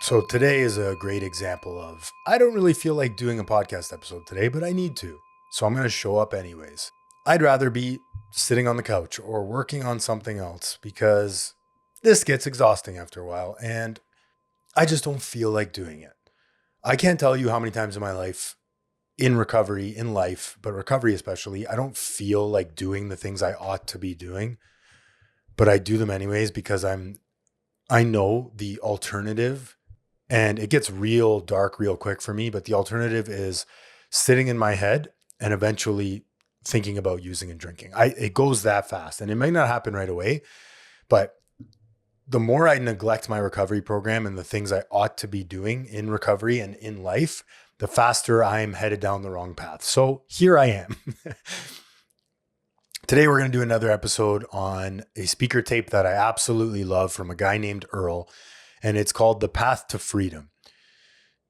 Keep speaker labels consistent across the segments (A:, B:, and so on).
A: So today is a great example of I don't really feel like doing a podcast episode today, but I need to. So I'm going to show up anyways. I'd rather be sitting on the couch or working on something else because this gets exhausting after a while and I just don't feel like doing it. I can't tell you how many times in my life, in recovery, in life, but recovery especially, I don't feel like doing the things I ought to be doing, but I do them anyways because I know the alternative. And it gets real dark real quick for me, but the alternative is sitting in my head and eventually thinking about using and drinking. It goes that fast and it might not happen right away, but the more I neglect my recovery program and the things I ought to be doing in recovery and in life, the faster I'm headed down the wrong path. So here I am. Today, we're going to do another episode on a speaker tape that I absolutely love from a guy named Earl, and it's called The Path to Freedom.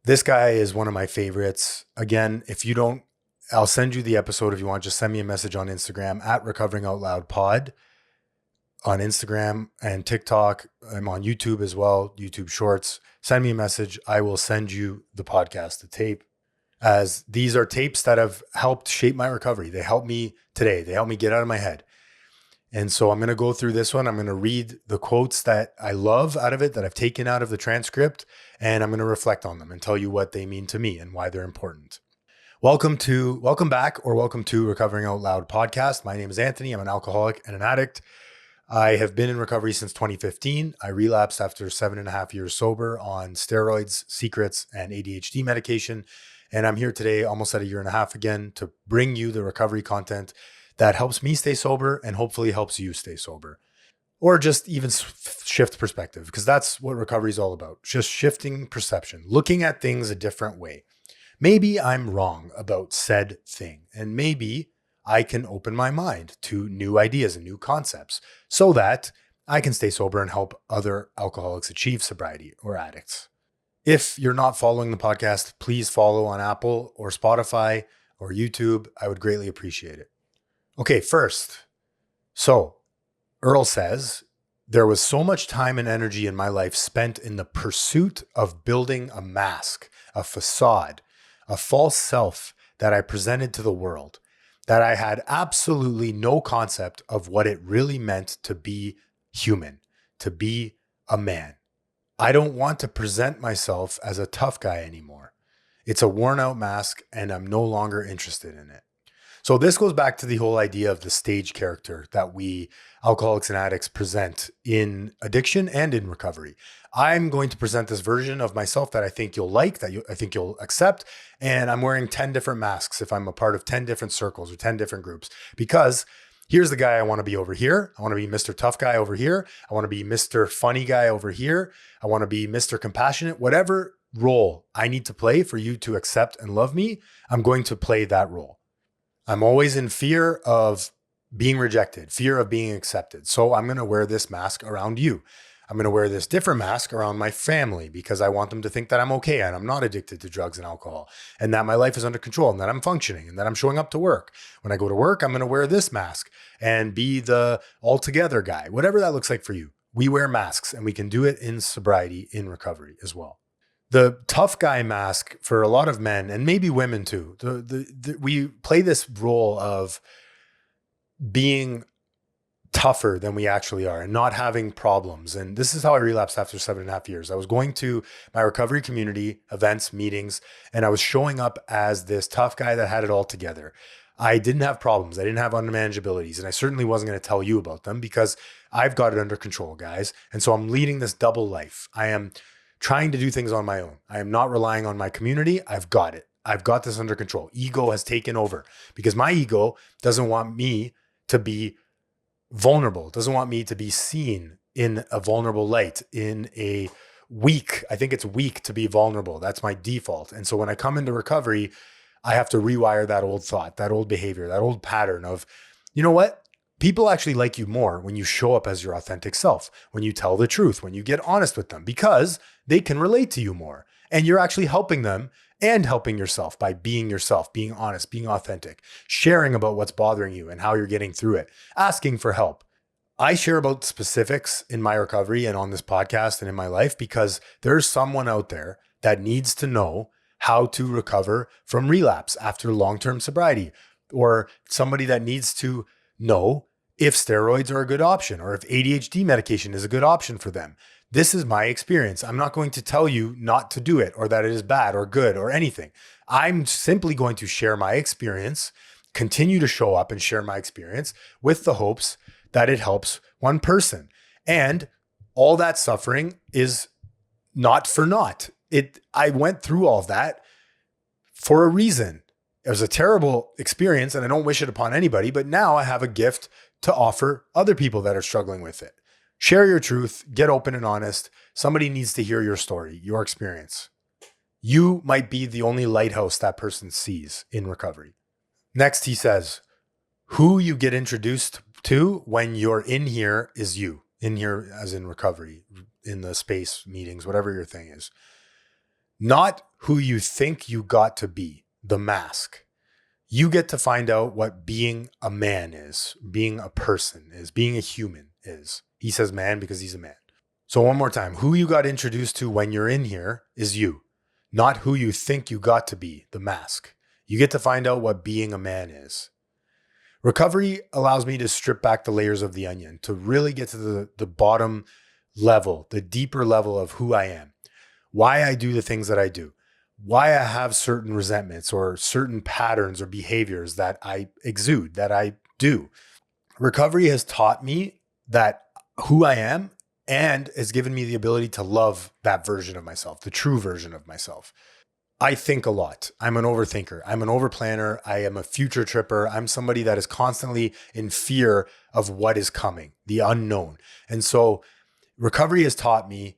A: This guy is one of my favorites. Again, if you don't, I'll send you the episode if you want. Just send me a message on Instagram at Recovering Out Loud Pod on Instagram and TikTok. I'm on YouTube as well, YouTube Shorts. Send me a message. I will send you the podcast, the tape, as these are tapes that have helped shape my recovery. They help me today. They help me get out of my head. And so I'm going to go through this one. I'm going to read the quotes that I love out of it, that I've taken out of the transcript, and I'm going to reflect on them and tell you what they mean to me and why they're important. Welcome back or welcome to Recovering Out Loud podcast. My name is Anthony. I'm an alcoholic and an addict. I have been in recovery since 2015. I relapsed after 7.5 years sober on steroids, secrets, and ADHD medication. And I'm here today, almost at 1.5 years again, to bring you the recovery content that helps me stay sober and hopefully helps you stay sober, or just even shift perspective, because that's what recovery is all about. Just shifting perception, looking at things a different way. Maybe I'm wrong about said thing, and maybe I can open my mind to new ideas and new concepts so that I can stay sober and help other alcoholics achieve sobriety or addicts. If you're not following the podcast, please follow on Apple or Spotify or YouTube. I would greatly appreciate it. Okay, first, so Earl says, there was so much time and energy in my life spent in the pursuit of building a mask, a facade, a false self that I presented to the world, that I had absolutely no concept of what it really meant to be human, to be a man. I don't want to present myself as a tough guy anymore. It's a worn out mask and I'm no longer interested in it. So this goes back to the whole idea of the stage character that we alcoholics and addicts present in addiction and in recovery. I'm going to present this version of myself that I think you'll like, I think you'll accept. And I'm wearing 10 different masks if I'm a part of 10 different circles or 10 different groups, because here's the guy I want to be over here. I want to be Mr. Tough Guy over here. I want to be Mr. Funny Guy over here. I want to be Mr. Compassionate. Whatever role I need to play for you to accept and love me, I'm going to play that role. I'm always in fear of being rejected, fear of being accepted. So I'm going to wear this mask around you. I'm going to wear this different mask around my family because I want them to think that I'm okay and I'm not addicted to drugs and alcohol and that my life is under control and that I'm functioning and that I'm showing up to work. When I go to work, I'm going to wear this mask and be the all-together guy, whatever that looks like for you. We wear masks and we can do it in sobriety, in recovery as well. The tough guy mask for a lot of men and maybe women too, we play this role of being tougher than we actually are and not having problems. And this is how I relapsed after 7.5 years. I was going to my recovery community events, meetings, and I was showing up as this tough guy that had it all together. I didn't have problems. I didn't have unmanageabilities. And I certainly wasn't going to tell you about them because I've got it under control, guys. And so I'm leading this double life. I am trying to do things on my own. I am not relying on my community. I've got it. I've got this under control. Ego has taken over because my ego doesn't want me to be vulnerable, doesn't want me to be seen in a vulnerable light, in a weak. I think it's weak to be vulnerable. That's my default. And so when I come into recovery, I have to rewire that old thought, that old behavior, that old pattern of, you know what? People actually like you more when you show up as your authentic self, when you tell the truth, when you get honest with them, because they can relate to you more. And you're actually helping them and helping yourself by being yourself, being honest, being authentic, sharing about what's bothering you and how you're getting through it, asking for help. I share about specifics in my recovery and on this podcast and in my life because there's someone out there that needs to know how to recover from relapse after long-term sobriety, or somebody that needs to know if steroids are a good option or if ADHD medication is a good option for them. This is my experience. I'm not going to tell you not to do it or that it is bad or good or anything. I'm simply going to share my experience, continue to show up and share my experience with the hopes that it helps one person. And all that suffering is not for naught. I went through all of that for a reason. It was a terrible experience and I don't wish it upon anybody, but now I have a gift to offer other people that are struggling with it. Share your truth, get open and honest. Somebody needs to hear your story, your experience. You might be the only lighthouse that person sees in recovery. Next, he says, who you get introduced to when you're in here is you. In here as in recovery, in the space, meetings, whatever your thing is. Not who you think you got to be, the mask. You get to find out what being a man is, being a person is, being a human is. He says man because he's a man. So one more time, who you got introduced to when you're in here is you. Not who you think you got to be, the mask. You get to find out what being a man is. Recovery allows me to strip back the layers of the onion, to really get to the bottom level, the deeper level of who I am, why I do the things that I do, why I have certain resentments or certain patterns or behaviors that I exude, that I do. Recovery has taught me that who I am and has given me the ability to love that version of myself, the true version of myself. I think a lot. I'm an overthinker. I'm an overplanner. I am a future tripper. I'm somebody that is constantly in fear of what is coming, the unknown. And so recovery has taught me,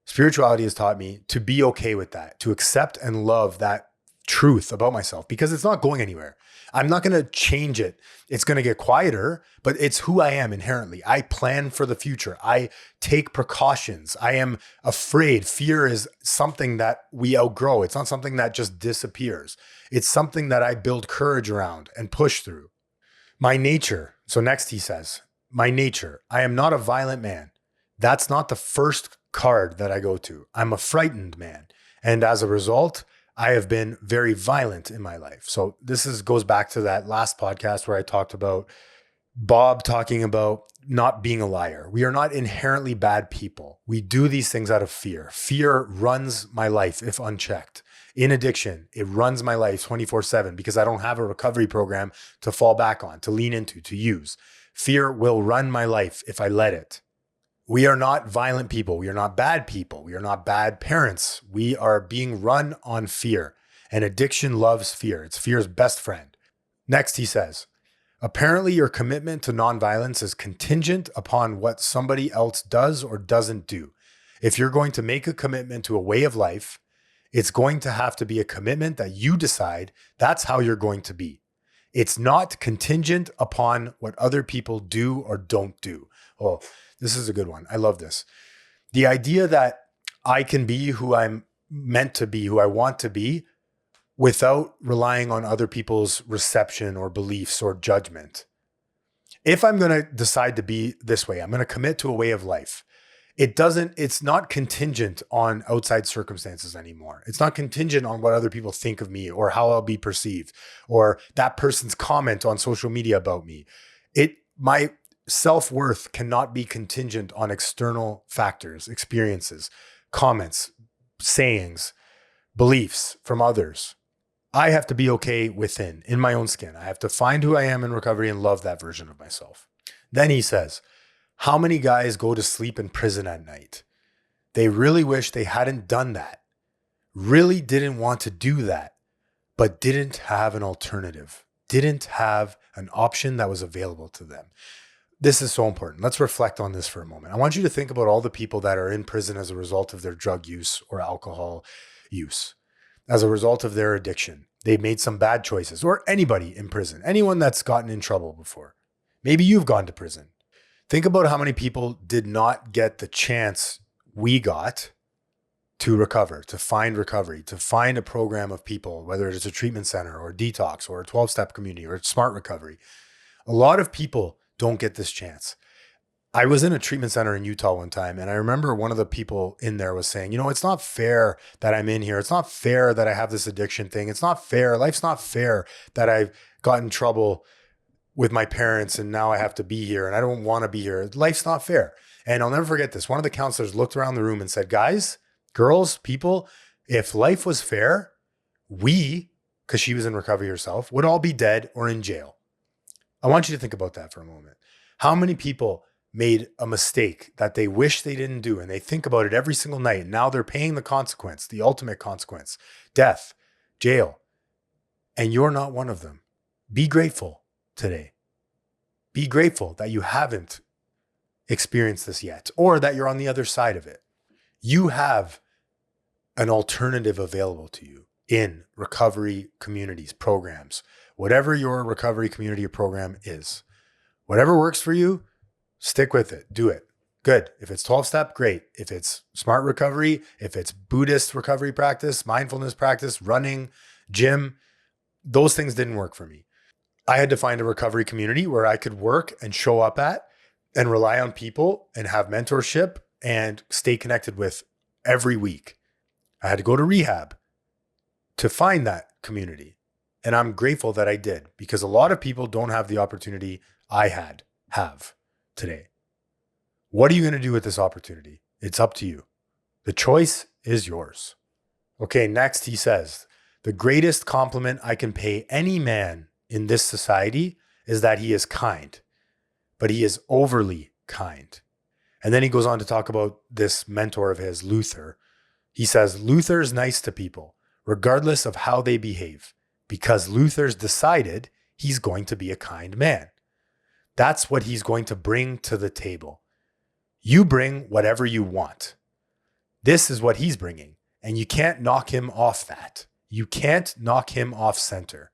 A: spirituality has taught me to be okay with that, to accept and love that truth about myself because it's not going anywhere. I'm not going to change it. It's going to get quieter, but it's who I am inherently. I plan for the future. I take precautions. I am afraid. Fear is something that we outgrow. It's not something that just disappears. It's something that I build courage around and push through. My nature. So next he says, my nature. I am not a violent man. That's not the first card that I go to. I'm a frightened man. And as a result, I have been very violent in my life. So this goes back to that last podcast where I talked about Bob talking about not being a liar. We are not inherently bad people. We do these things out of fear. Fear runs my life if unchecked. In addiction, it runs my life 24/7 because I don't have a recovery program to fall back on, to lean into, to use. Fear will run my life if I let it. We are not violent people. We are not bad people. We are not bad parents. We are being run on fear. And addiction loves fear. It's fear's best friend. Next, he says, apparently your commitment to nonviolence is contingent upon what somebody else does or doesn't do. If you're going to make a commitment to a way of life, it's going to have to be a commitment that you decide that's how you're going to be. It's not contingent upon what other people do or don't do. Oh, this is a good one. I love this. The idea that I can be who I'm meant to be, who I want to be, without relying on other people's reception or beliefs or judgment. If I'm going to decide to be this way, I'm going to commit to a way of life. It's not contingent on outside circumstances anymore. It's not contingent on what other people think of me or how I'll be perceived or that person's comment on social media about me. My self-worth cannot be contingent on external factors, experiences, comments, sayings, beliefs from others. I have to be okay within, in my own skin. I have to find who I am in recovery and love that version of myself. Then he says, how many guys go to sleep in prison at night? They really wish they hadn't done that, really didn't want to do that, but didn't have an alternative, didn't have an option that was available to them. This is so important. Let's reflect on this for a moment. I want you to think about all the people that are in prison as a result of their drug use or alcohol use, as a result of their addiction. They made some bad choices, or anybody in prison, anyone that's gotten in trouble before. Maybe you've gone to prison. Think about how many people did not get the chance we got to recover, to find recovery, to find a program of people, whether it's a treatment center or detox or a 12-step community or smart recovery. A lot of people don't get this chance. I was in a treatment center in Utah one time, and I remember one of the people in there was saying, it's not fair that I'm in here. It's not fair that I have this addiction thing. It's not fair. Life's not fair that I've got in trouble with my parents and now I have to be here and I don't want to be here. Life's not fair. And I'll never forget this. One of the counselors looked around the room and said, guys, girls, people, if life was fair, we, because she was in recovery herself, would all be dead or in jail. I want you to think about that for a moment. How many people made a mistake that they wish they didn't do and they think about it every single night and now they're paying the consequence, the ultimate consequence, death, jail, and you're not one of them. Be grateful today. Be grateful that you haven't experienced this yet or that you're on the other side of it. You have an alternative available to you in recovery communities, programs, whatever your recovery community or program is. Whatever works for you, stick with it. Do it. Good. If it's 12-step, great. If it's smart recovery, if it's Buddhist recovery practice, mindfulness practice, running, gym, those things didn't work for me. I had to find a recovery community where I could work and show up at and rely on people and have mentorship and stay connected with every week. I had to go to rehab to find that community. And I'm grateful that I did because a lot of people don't have the opportunity I have today. What are you going to do with this opportunity? It's up to you. The choice is yours. Okay, next he says, the greatest compliment I can pay any man in this society is that he is kind, but he is overly kind. And then he goes on to talk about this mentor of his, Luther. He says, Luther's nice to people, regardless of how they behave, because Luther's decided he's going to be a kind man. That's what he's going to bring to the table. You bring whatever you want. This is what he's bringing, and you can't knock him off that. You can't knock him off center.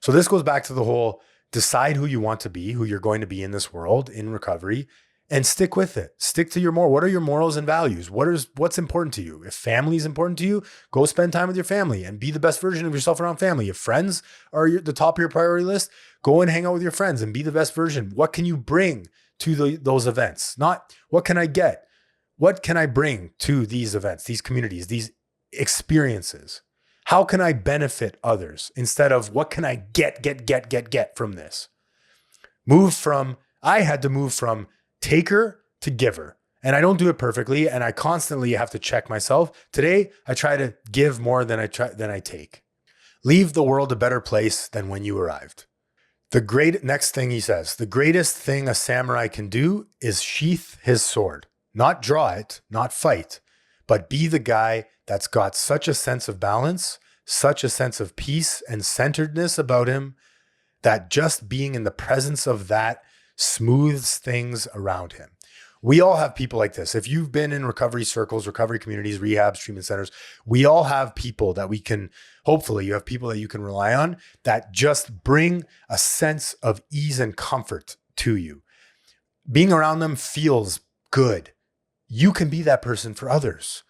A: So this goes back to the whole decide who you want to be, who you're going to be in this world, in recovery, and stick with it. Stick to your what are your morals and values? What's important to you? If family is important to you, go spend time with your family and be the best version of yourself around family. If friends are the top of your priority list, go and hang out with your friends and be the best version. What can you bring to those events? Not what can I get? What can I bring to these events, these communities, these experiences? How can I benefit others instead of what can I get from this? I had to move from taker to giver. And I don't do it perfectly. And I constantly have to check myself. Today, I try to give more than I take. Leave the world a better place than when you arrived. Next thing he says, the greatest thing a samurai can do is sheath his sword, not draw it, not fight, but be the guy that's got such a sense of balance, such a sense of peace and centeredness about him that just being in the presence of that smooths things around him. We all have people like this. If you've been in recovery circles, recovery communities, rehabs, treatment centers, we all have people that hopefully you have people that you can rely on that just bring a sense of ease and comfort to you. Being around them feels good. You can be that person for others.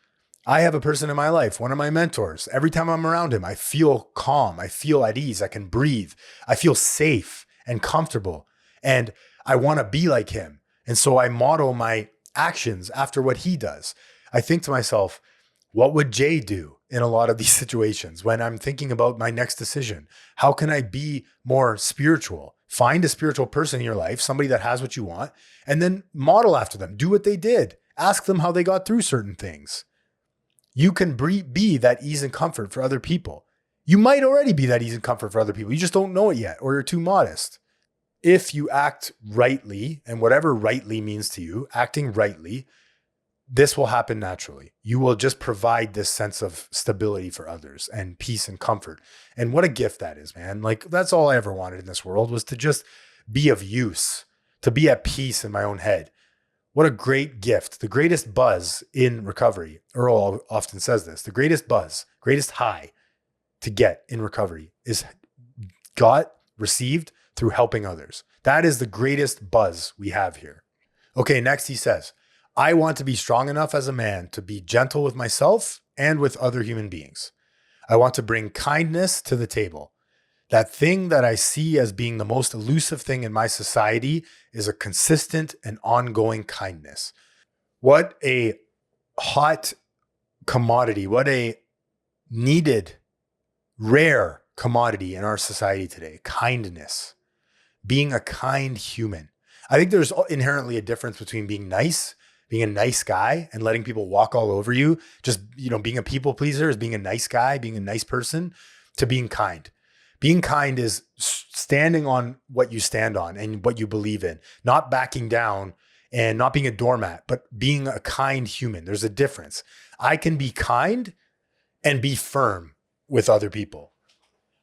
A: I have a person in my life, one of my mentors. Every time I'm around him, I feel calm. I feel at ease. I can breathe. I feel safe and comfortable. And I want to be like him. And so I model my actions after what he does. I think to myself, what would Jay do in a lot of these situations when I'm thinking about my next decision? How can I be more spiritual? Find a spiritual person in your life, somebody that has what you want, and then model after them. Do what they did. Ask them how they got through certain things. You can be that ease and comfort for other people. You might already be that ease and comfort for other people. You just don't know it yet, or you're too modest. If you act rightly, and whatever rightly means to you, acting rightly, this will happen naturally. You will just provide this sense of stability for others and peace and comfort. And what a gift that is, man. Like, that's all I ever wanted in this world, was to just be of use, to be at peace in my own head. What a great gift. The greatest buzz in recovery, Earl often says this, the greatest buzz, greatest high to get in recovery is received through helping others. That is the greatest buzz we have here. Okay, next he says, I want to be strong enough as a man to be gentle with myself and with other human beings. I want to bring kindness to the table. That thing that I see as being the most elusive thing in my society is a consistent and ongoing kindness. What a hot commodity, what a needed, rare commodity in our society today. Kindness, being a kind human. I think there's inherently a difference between being nice, being a nice guy and letting people walk all over you. Just, being a people pleaser is being a nice guy, being a nice person, to being kind. Being kind is standing on what you stand on and what you believe in, not backing down and not being a doormat, but being a kind human. There's a difference. I can be kind and be firm with other people.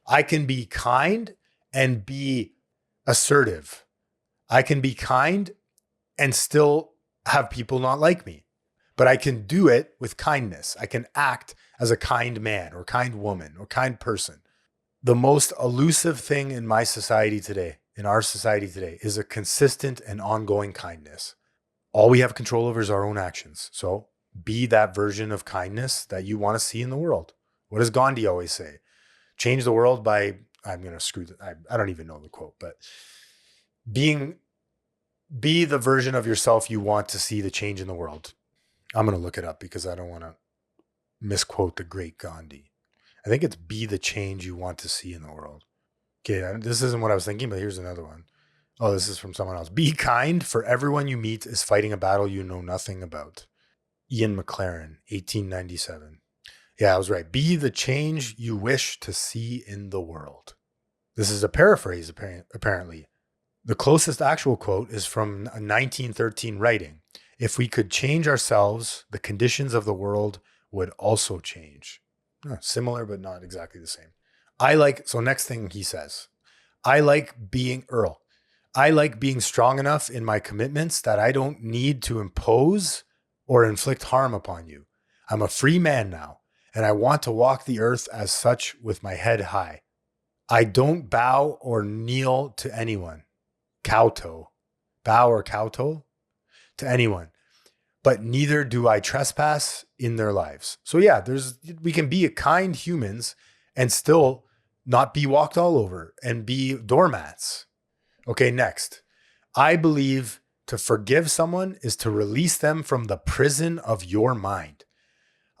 A: I can be kind and be assertive. I can be kind and still have people not like me, but I can do it with kindness. I can act as a kind man or kind woman or kind person. The most elusive thing in my society today, in our society today, is a consistent and ongoing kindness. All we have control over is our own actions. So be that version of kindness that you want to see in the world. What does Gandhi always say? Change the world by, I'm going to screw that. I don't even know the quote, but be the version of yourself you want to see the change in the world. I'm going to look it up because I don't want to misquote the great Gandhi. I think it's be the change you want to see in the world. Okay, this isn't what I was thinking, but here's another one. Oh, this is from someone else. Be kind, for everyone you meet is fighting a battle you know nothing about. Ian McLaren, 1897. Yeah, I was right. Be the change you wish to see in the world. This is a paraphrase, apparently. The closest actual quote is from a 1913 writing. If we could change ourselves, the conditions of the world would also change. Similar, but not exactly the same. So next thing he says, I like being Earl. I like being strong enough in my commitments that I don't need to impose or inflict harm upon you. I'm a free man now, and I want to walk the earth as such with my head high. I don't bow or kneel to anyone. Bow or kowtow to anyone, but neither do I trespass in their lives. So yeah, we can be kind humans and still not be walked all over and be doormats. Okay, next. I believe to forgive someone is to release them from the prison of your mind.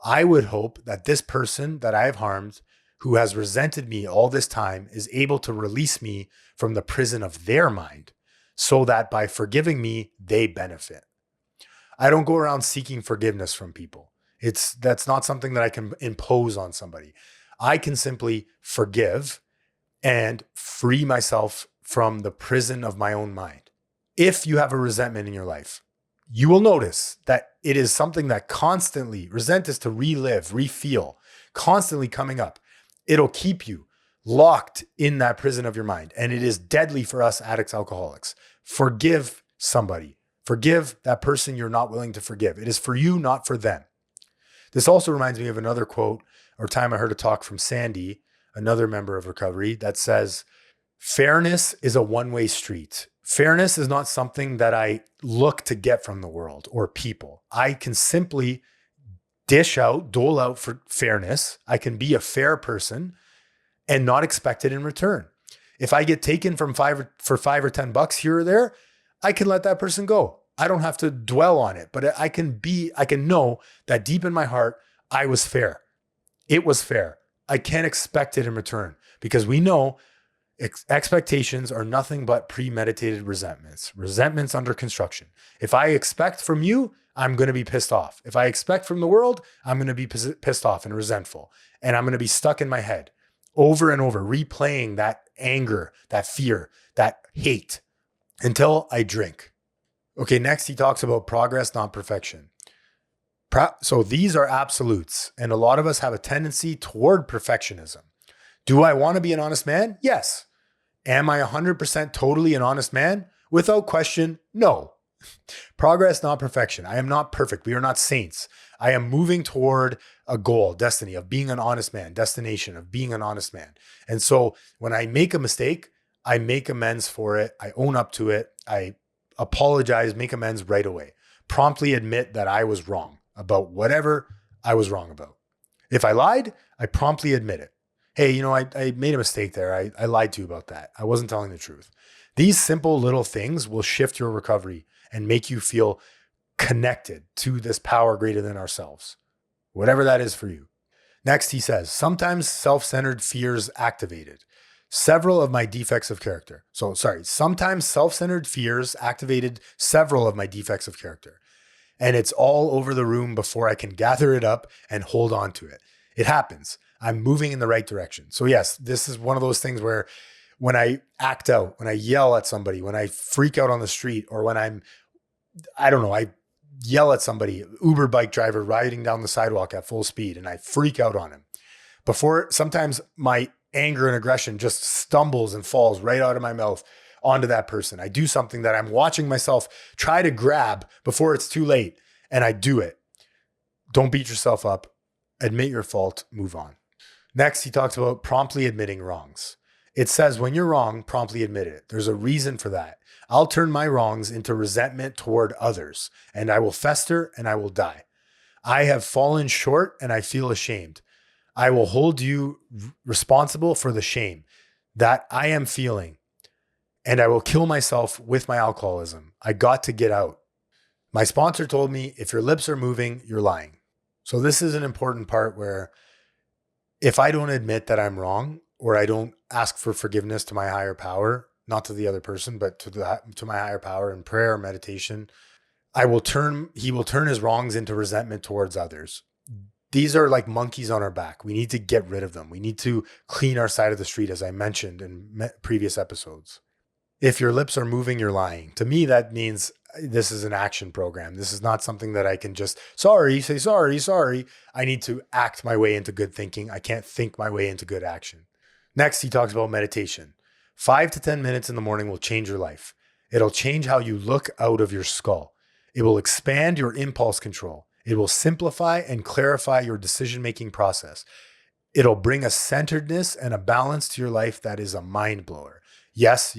A: I would hope that this person that I have harmed, who has resented me all this time, is able to release me from the prison of their mind so that by forgiving me, they benefit. I don't go around seeking forgiveness from people. That's not something that I can impose on somebody. I can simply forgive and free myself from the prison of my own mind. If you have a resentment in your life, you will notice that it is something that resent is to relive, refeel, constantly coming up. It'll keep you locked in that prison of your mind. And it is deadly for us addicts, alcoholics. Forgive somebody. Forgive that person you're not willing to forgive. It is for you, not for them. This also reminds me of another quote or time I heard a talk from Sandy, another member of recovery, that says, fairness is a one-way street. Fairness is not something that I look to get from the world or people. I can simply dole out for fairness. I can be a fair person and not expect it in return. If I get taken for $5 or $10 here or there, I can let that person go. I don't have to dwell on it, but I can know that deep in my heart, I was fair. It was fair. I can't expect it in return because we know expectations are nothing but premeditated resentments under construction. If I expect from you, I'm going to be pissed off. If I expect from the world, I'm going to be pissed off and resentful. And I'm going to be stuck in my head over and over, replaying that anger, that fear, that hate until I drink. Okay, next he talks about progress, not perfection. So these are absolutes, and a lot of us have a tendency toward perfectionism. Do I want to be an honest man? Yes. Am I 100% totally an honest man? Without question, no. Progress, not perfection. I am not perfect. We are not saints. I am moving toward a goal, destiny of being an honest man, destination of being an honest man. And so when I make a mistake, I make amends for it. I own up to it. I apologize, make amends right away. Promptly admit that I was wrong about whatever I was wrong about. If I lied, I promptly admit it. Hey, I made a mistake there. I lied to you about that. I wasn't telling the truth. These simple little things will shift your recovery and make you feel connected to this power greater than ourselves, whatever that is for you. Next, he says, sometimes self-centered fears activated several of my defects of character. Sometimes self-centered fears activated several of my defects of character. And it's all over the room before I can gather it up and hold on to it. It happens. I'm moving in the right direction. So yes, this is one of those things where when I act out, when I yell at somebody, when I freak out on the street, or when I yell at somebody, Uber bike driver riding down the sidewalk at full speed, and I freak out on him. Sometimes my anger and aggression just stumbles and falls right out of my mouth onto that person. I do something that I'm watching myself try to grab before it's too late, and I do it. Don't beat yourself up. Admit your fault. Move on. Next, he talks about promptly admitting wrongs. It says, when you're wrong, promptly admit it. There's a reason for that. I'll turn my wrongs into resentment toward others, and I will fester and I will die. I have fallen short and I feel ashamed. I will hold you responsible for the shame that I am feeling, and I will kill myself with my alcoholism. I got to get out. My sponsor told me, if your lips are moving, you're lying. So this is an important part where if I don't admit that I'm wrong, or I don't ask for forgiveness to my higher power, not to the other person, but to my higher power in prayer or meditation, he will turn his wrongs into resentment towards others. These are like monkeys on our back. We need to get rid of them. We need to clean our side of the street, as I mentioned in previous episodes. If your lips are moving, you're lying. To me, that means this is an action program. This is not something that I can just, say sorry. I need to act my way into good thinking. I can't think my way into good action. Next, he talks about meditation. 5 to 10 minutes in the morning will change your life. It'll change how you look out of your skull. It will expand your impulse control. It will simplify and clarify your decision-making process. It'll bring a centeredness and a balance to your life that is a mind blower. Yes.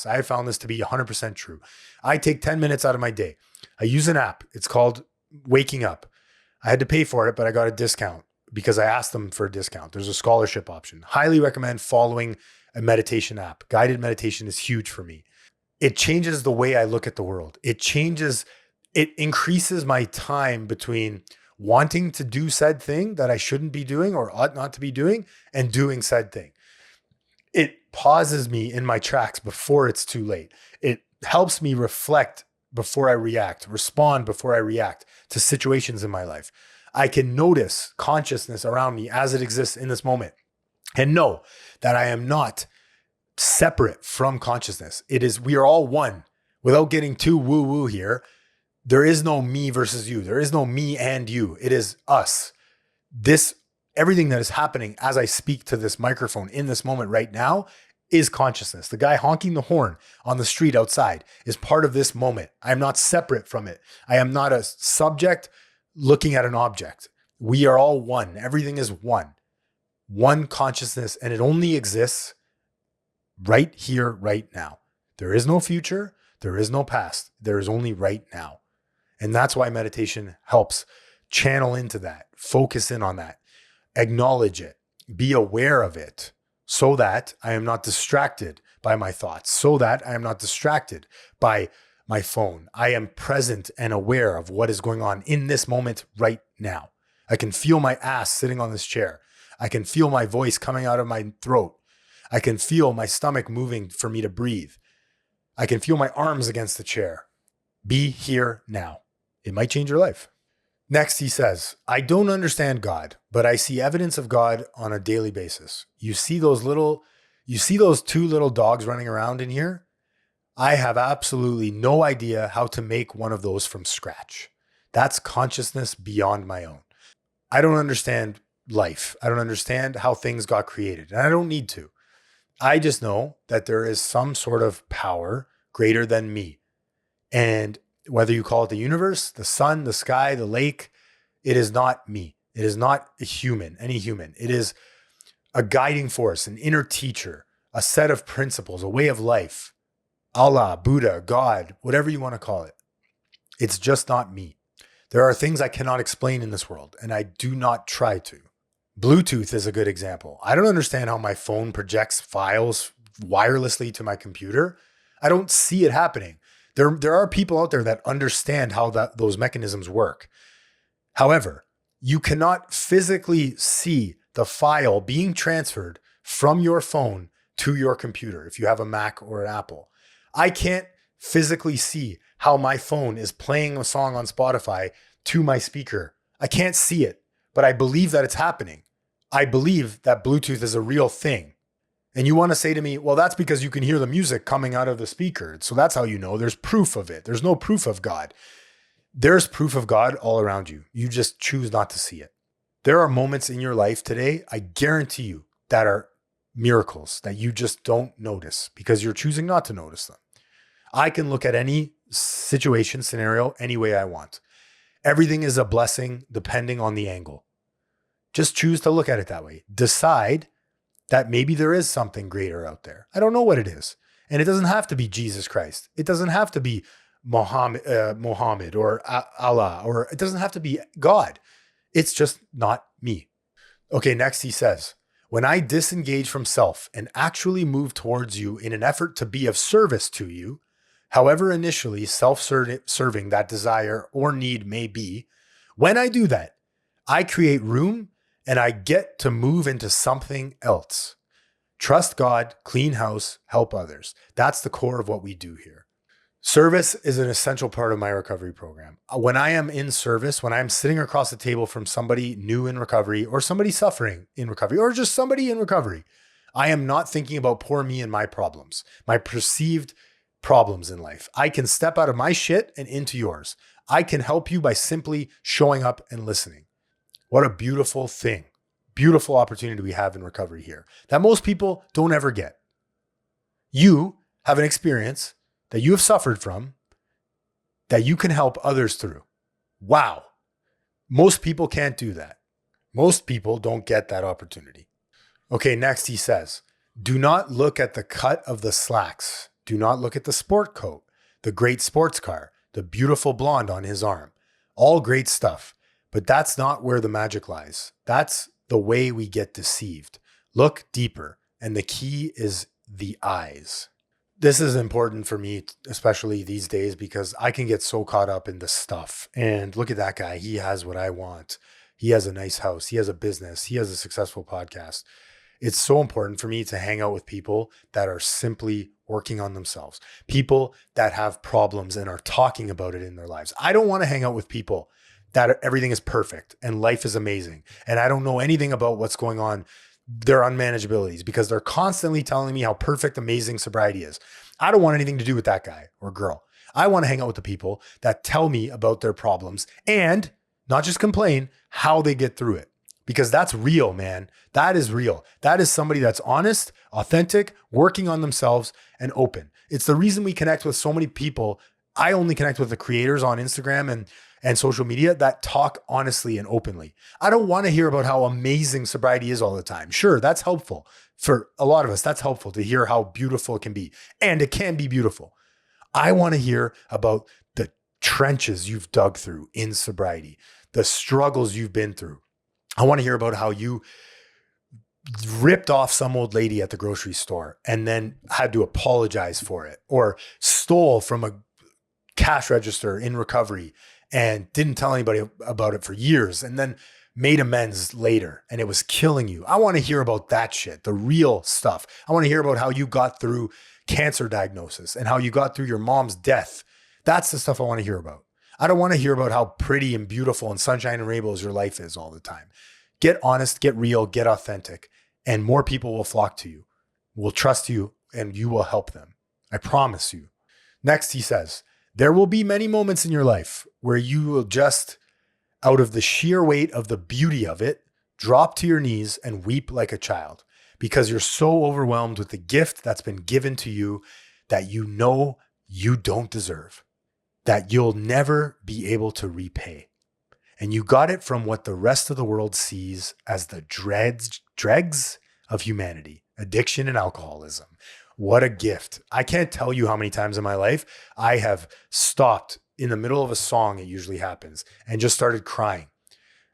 A: I found this to be 100% true. I take 10 minutes out of my day. I use an app. It's called Waking Up. I had to pay for it, but I got a discount because I asked them for a discount. There's a scholarship option. Highly recommend following a meditation app. Guided meditation is huge for me. It changes the way I look at the world. It increases my time between wanting to do said thing that I shouldn't be doing or ought not to be doing and doing said thing. It pauses me in my tracks before it's too late. It helps me reflect before I react, respond before I react to situations in my life. I can notice consciousness around me as it exists in this moment and know that I am not separate from consciousness. We are all one. Without getting too woo-woo here, there is no me versus you. There is no me and you. It is us. Everything that is happening as I speak to this microphone in this moment right now is consciousness. The guy honking the horn on the street outside is part of this moment. I am not separate from it. I am not a subject looking at an object. We are all one. Everything is one. One consciousness, and it only exists right here, right now. There is no future. There is no past. There is only right now. And that's why meditation helps channel into that, focus in on that, acknowledge it, be aware of it so that I am not distracted by my thoughts, so that I am not distracted by my phone. I am present and aware of what is going on in this moment right now. I can feel my ass sitting on this chair. I can feel my voice coming out of my throat. I can feel my stomach moving for me to breathe. I can feel my arms against the chair. Be here now. It might change your life. Next, he says, I don't understand God, but I see evidence of God on a daily basis. You see those two little dogs running around in here? I have absolutely no idea how to make one of those from scratch. That's consciousness beyond my own. I don't understand life. I don't understand how things got created, and I don't need to. I just know that there is some sort of power greater than me. And whether you call it the universe, the sun, the sky, the lake, it is not me. It is not any human. It is a guiding force, an inner teacher, a set of principles, a way of life. Allah, Buddha, God, whatever you want to call it. It's just not me. There are things I cannot explain in this world, and I do not try to. Bluetooth is a good example. I don't understand how my phone projects files wirelessly to my computer. I don't see it happening. There are people out there that understand how those mechanisms work. However, you cannot physically see the file being transferred from your phone to your computer if you have a Mac or an Apple. I can't physically see how my phone is playing a song on Spotify to my speaker. I can't see it, but I believe that it's happening. I believe that Bluetooth is a real thing. And you want to say to me, well, that's because you can hear the music coming out of the speaker. So that's how you know. There's proof of it. There's no proof of God. There's proof of God all around you. You just choose not to see it. There are moments in your life today, I guarantee you, that are miracles that you just don't notice because you're choosing not to notice them. I can look at any situation, scenario, any way I want. Everything is a blessing depending on the angle. Just choose to look at it that way. Decide that maybe there is something greater out there. I don't know what it is. And it doesn't have to be Jesus Christ. It doesn't have to be Muhammad or Allah, or it doesn't have to be God. It's just not me. Okay, next he says, when I disengage from self and actually move towards you in an effort to be of service to you, however initially self-serving that desire or need may be, when I do that, I create room and I get to move into something else. Trust God, clean house, help others. That's the core of what we do here. Service is an essential part of my recovery program. When I am in service, when I'm sitting across the table from somebody new in recovery or somebody suffering in recovery or just somebody in recovery, I am not thinking about poor me and my problems, my perceived problems in life. I can step out of my shit and into yours. I can help you by simply showing up and listening. What a beautiful thing, beautiful opportunity we have in recovery here that most people don't ever get. You have an experience that you have suffered from that you can help others through. Wow. Most people can't do that. Most people don't get that opportunity. Okay, next he says, do not look at the cut of the slacks. Do not look at the sport coat, the great sports car, the beautiful blonde on his arm. All great stuff. But that's not where the magic lies. That's the way we get deceived. Look deeper. And the key is the eyes. This is important for me, especially these days, because I can get so caught up in the stuff. And look at that guy. He has what I want. He has a nice house. He has a business. He has a successful podcast. It's so important for me to hang out with people that are simply working on themselves. People that have problems and are talking about it in their lives. I don't want to hang out with people that everything is perfect and life is amazing. And I don't know anything about what's going on, their unmanageabilities, because they're constantly telling me how perfect, amazing sobriety is. I don't want anything to do with that guy or girl. I want to hang out with the people that tell me about their problems and not just complain, how they get through it. Because that's real, man. That is real. That is somebody that's honest, authentic, working on themselves and open. It's the reason we connect with so many people. I only connect with the creators on Instagram and social media that talk honestly and openly. I don't want to hear about how amazing sobriety is all the time. Sure, that's helpful. For a lot of us, that's helpful to hear how beautiful it can be. And it can be beautiful. I want to hear about the trenches you've dug through in sobriety, the struggles you've been through. I want to hear about how you ripped off some old lady at the grocery store and then had to apologize for it, or stole from a cash register in recovery and didn't tell anybody about it for years and then made amends later and it was killing you. I want to hear about that shit, the real stuff. I want to hear about how you got through cancer diagnosis and how you got through your mom's death. That's the stuff I want to hear about. I don't want to hear about how pretty and beautiful and sunshine and rainbows your life is all the time. Get honest, get real, get authentic, and more people will flock to you, will trust you, and you will help them. I promise you. Next, he says, there will be many moments in your life where you will just, out of the sheer weight of the beauty of it, drop to your knees and weep like a child because you're so overwhelmed with the gift that's been given to you that you know you don't deserve, that you'll never be able to repay. And you got it from what the rest of the world sees as the dregs of humanity, addiction and alcoholism. What a gift. I can't tell you how many times in my life I have stopped in the middle of a song, it usually happens, and just started crying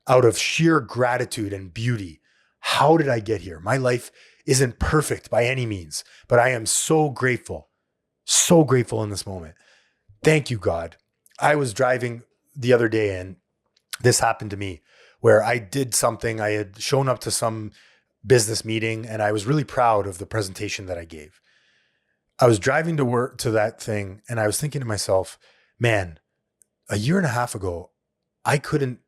A: out of sheer gratitude and beauty How did I get here? My life isn't perfect by any means, but I am so grateful in this moment. Thank you, God. I was driving the other day and this happened to me where I did something. I had shown up to some business meeting and I was really proud of the presentation that I gave. I was driving to work to that thing and I was thinking to myself, man, a year and a half ago, I couldn't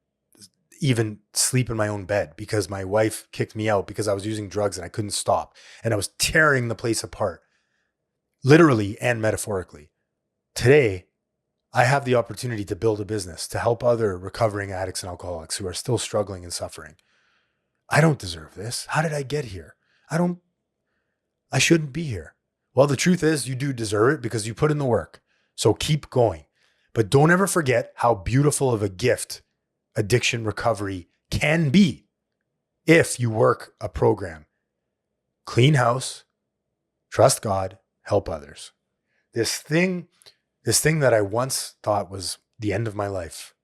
A: even sleep in my own bed because my wife kicked me out because I was using drugs and I couldn't stop. And I was tearing the place apart, literally and metaphorically. Today, I have the opportunity to build a business to help other recovering addicts and alcoholics who are still struggling and suffering. I don't deserve this. How did I get here? I shouldn't be here. Well, the truth is you do deserve it because you put in the work. So keep going. But don't ever forget how beautiful of a gift addiction recovery can be if you work a program. Clean house, trust God, help others. This thing that I once thought was the end of my life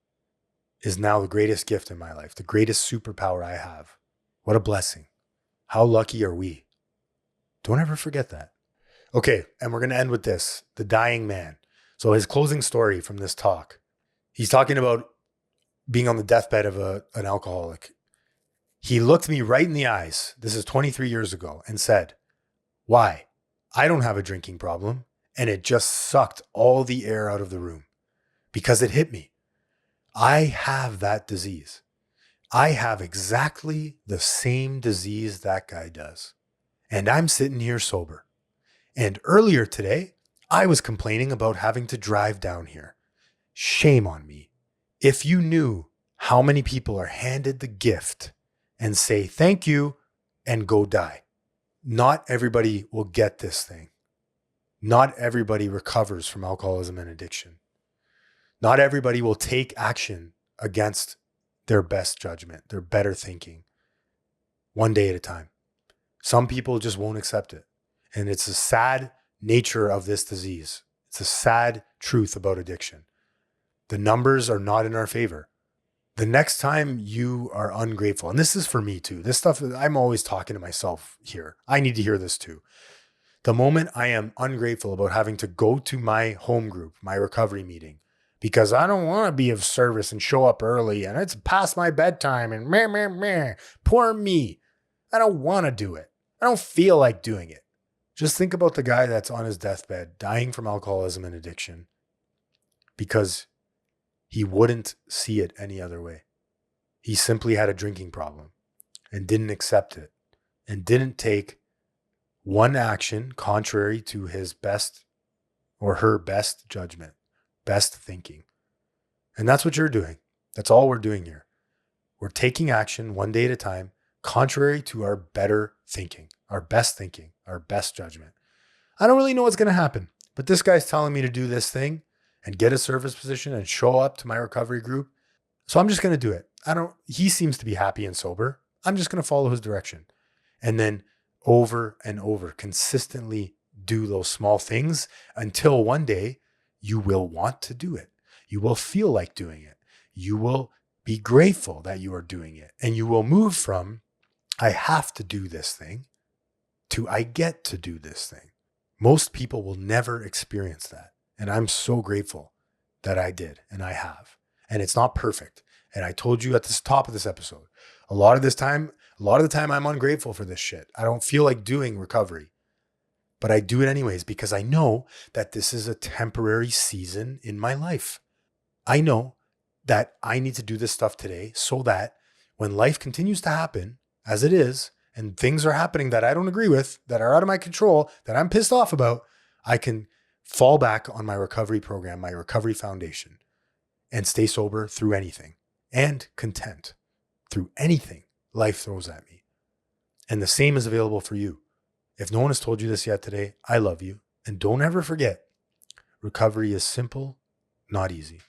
A: is now the greatest gift in my life, the greatest superpower I have. What a blessing. How lucky are we? Don't ever forget that. Okay, and we're going to end with this, the dying man. So his closing story from this talk, he's talking about being on the deathbed of an alcoholic. He looked me right in the eyes, this is 23 years ago, and said, "Why? I don't have a drinking problem." And it just sucked all the air out of the room because it hit me. I have that disease. I have exactly the same disease that guy does. And I'm sitting here sober. And earlier today, I was complaining about having to drive down here. Shame on me. If you knew how many people are handed the gift and say thank you and go die. Not everybody will get this thing. Not everybody recovers from alcoholism and addiction. Not everybody will take action against their best judgment, their better thinking, one day at a time. Some people just won't accept it. And it's a sad nature of this disease. It's a sad truth about addiction. The numbers are not in our favor. The next time you are ungrateful, and this is for me too, this stuff, I'm always talking to myself here. I need to hear this too. The moment I am ungrateful about having to go to my home group, my recovery meeting, because I don't want to be of service and show up early and it's past my bedtime and meh, poor me. I don't want to do it. I don't feel like doing it. Just think about the guy that's on his deathbed, dying from alcoholism and addiction because he wouldn't see it any other way. He simply had a drinking problem and didn't accept it and didn't take one action contrary to his best or her best judgment, best thinking. And that's what you're doing. That's all we're doing here. We're taking action one day at a time, contrary to our better thinking, our best judgment. I don't really know what's going to happen, but this guy's telling me to do this thing and get a service position and show up to my recovery group. So I'm just going to do it. He seems to be happy and sober. I'm just going to follow his direction. And then over and over, consistently do those small things until one day you will want to do it. You will feel like doing it. You will be grateful that you are doing it. And you will move from, I have to do this thing, to I get to do this thing. Most people will never experience that. And I'm so grateful that I did and I have. And it's not perfect. And I told you at the top of this episode, a lot of the time I'm ungrateful for this shit. I don't feel like doing recovery, but I do it anyways because I know that this is a temporary season in my life. I know that I need to do this stuff today so that when life continues to happen as it is, and things are happening that I don't agree with, that are out of my control, that I'm pissed off about, I can fall back on my recovery program, my recovery foundation, and stay sober through anything and content through anything life throws at me. And the same is available for you. If no one has told you this yet today, I love you. And don't ever forget, recovery is simple, not easy.